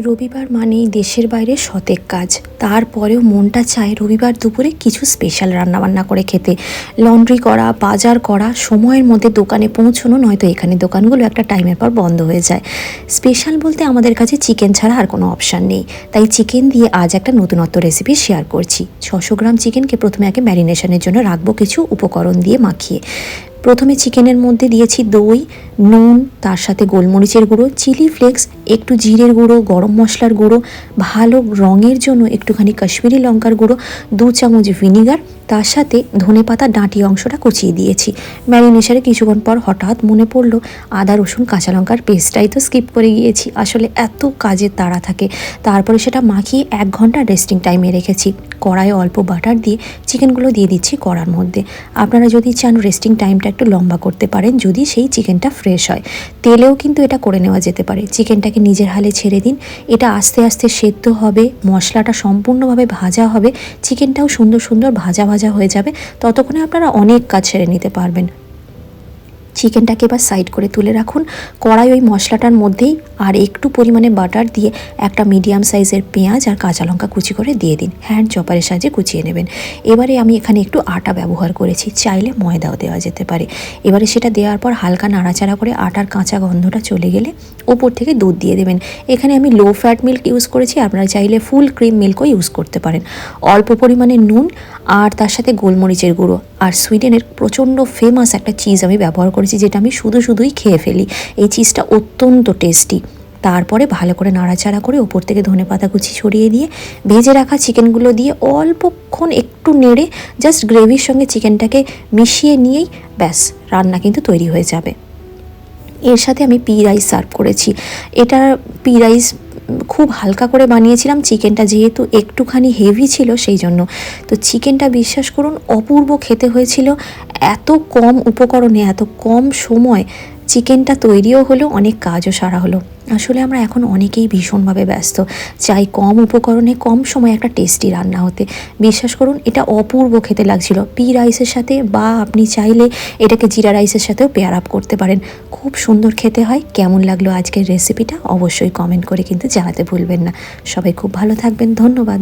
রবিবার মানেই দেশের বাইরে শতেক কাজ, তারপরেও মনটা চায় রবিবার দুপুরে কিছু স্পেশাল রান্নাবান্না করে খেতে। লন্ড্রি করা, বাজার করা, সময়ের মধ্যে দোকানে পৌঁছানো, নয়তো এখানে দোকানগুলো একটা টাইমের পর বন্ধ হয়ে যায়। স্পেশাল বলতে আমাদের কাছে চিকেন ছাড়া আর কোনো অপশান নেই, তাই চিকেন দিয়ে আজ একটা নতুনত্ব রেসিপি শেয়ার করছি। 600 গ্রাম চিকেনকে প্রথমে আগে ম্যারিনেশনের জন্য রাখবো কিছু উপকরণ দিয়ে মাখিয়ে। প্রথমে চিকেনের মধ্যে দিয়েছি দই, নুন, তার সাথে গোলমরিচের গুঁড়ো, চিলি ফ্লেক্স, একটু জিরের গুঁড়ো, গরম মশলার গুঁড়ো, ভালো রঙের জন্য একটুখানি কাশ্মীরি লঙ্কার গুঁড়ো, 2 চামচ ভিনিগার, তার সাথে ধনেপাতা ডাঁটি অংশটা কুচিয়ে দিয়েছি। ম্যারিনেশনে কিছুক্ষণ পর হঠাৎ মনে পড়লো আদা রসুন কাঁচা লঙ্কার পেস্টটাই তো স্কিপ করে গিয়েছি, আসলে এত কাজের তাড়া থাকে। তারপরে সেটা মাখিয়ে 1 ঘন্টা রেস্টিং টাইমে রেখেছি। কড়াইয়ে অল্প বাটার দিয়ে চিকেনগুলো দিয়ে দিচ্ছি কড়ার মধ্যে। আপনারা যদি চান রেস্টিং টাইমটা একটু লম্বা করতে পারেন, যদি সেই চিকেনটা ফ্রেশ হয়। তেলেও কিন্তু এটা করে নেওয়া যেতে পারে। চিকেনটাকে নিজের হালে ছেড়ে দিন, এটা আস্তে আস্তে সেদ্ধ হবে, মশলাটা সম্পূর্ণভাবে ভাজা হবে, চিকেনটাও সুন্দর সুন্দর ভাজা ভাজা হয়ে যাবে। ততক্ষণে আপনারা অনেক কাজ সেরে নিতে পারবেন। চিকেনটাকে এবার সাইড করে তুলে রাখুন। কড়াই ওই মশলাটার মধ্যেই আর একটু পরিমাণে বাটার দিয়ে একটা মিডিয়াম সাইজের পেঁয়াজ আর কাঁচা লঙ্কা কুচি করে দিয়ে দিন। হ্যান্ড চপারের সাহায্যে কুচিয়ে নেবেন। এবারে আমি এখানে একটু আটা ব্যবহার করেছি, চাইলে ময়দাও দেওয়া যেতে পারে। এবারে সেটা দেওয়ার পর হালকা নাড়াচাড়া করে আটার কাঁচা গন্ধটা চলে গেলে ওপর থেকে দুধ দিয়ে দেবেন। এখানে আমি লো ফ্যাট মিল্ক ইউজ করেছি, আপনারা চাইলে ফুল ক্রিম মিল্কও ইউজ করতে পারেন। অল্প পরিমাণে নুন আর তার সাথে গোলমরিচের গুঁড়ো আর সুইডেনের প্রচণ্ড ফেমাস একটা চিজ আমি ব্যবহার করেছি, যেটা আমি শুধুই খেয়ে ফেলি। এই চিজটা অত্যন্ত টেস্টি। তারপরে ভালো করে নাড়াচাড়া করে ওপর থেকে ধনেপাতা কুচি ছড়িয়ে দিয়ে ভেজে রাখা চিকেনগুলো দিয়ে অল্পক্ষণ একটু নেড়ে জাস্ট গ্রেভির সঙ্গে চিকেনটাকে মিশিয়ে নিয়েই ব্যাস রান্না কিন্তু তৈরি হয়ে যাবে। এর সাথে আমি পি রাইস সার্ভ করেছি। এটা পি রাইস খুব হালকা করে বানিয়েছিলাম, চিকেনটা যেহেতু একটুখানি হেভি ছিল সেই জন্য। তো চিকেনটা বিশ্বাস করুন অপূর্ব খেতে হয়েছিল। এত কম উপকরণে এত কম সময় চিকেনটা তৈরিও হলো, অনেক কাজও সারা হলো। আসলে আমরা এখন অনেকেই ভীষণভাবে ব্যস্ত, চাই কম উপকরণে কম সময় একটা টেস্টি রান্না হতে। বিশ্বাস করুন এটা অপূর্ব খেতে লাগছিল পি রাইসের সাথে, বা আপনি চাইলে এটাকে জিরা রাইসের সাথেও পেয়ার আপ করতে পারেন। খুব সুন্দর খেতে হয়। কেমন লাগলো আজকের রেসিপিটা অবশ্যই কমেন্ট করে কিন্তু জানাতে ভুলবেন না। সবাই খুব ভালো থাকবেন, ধন্যবাদ।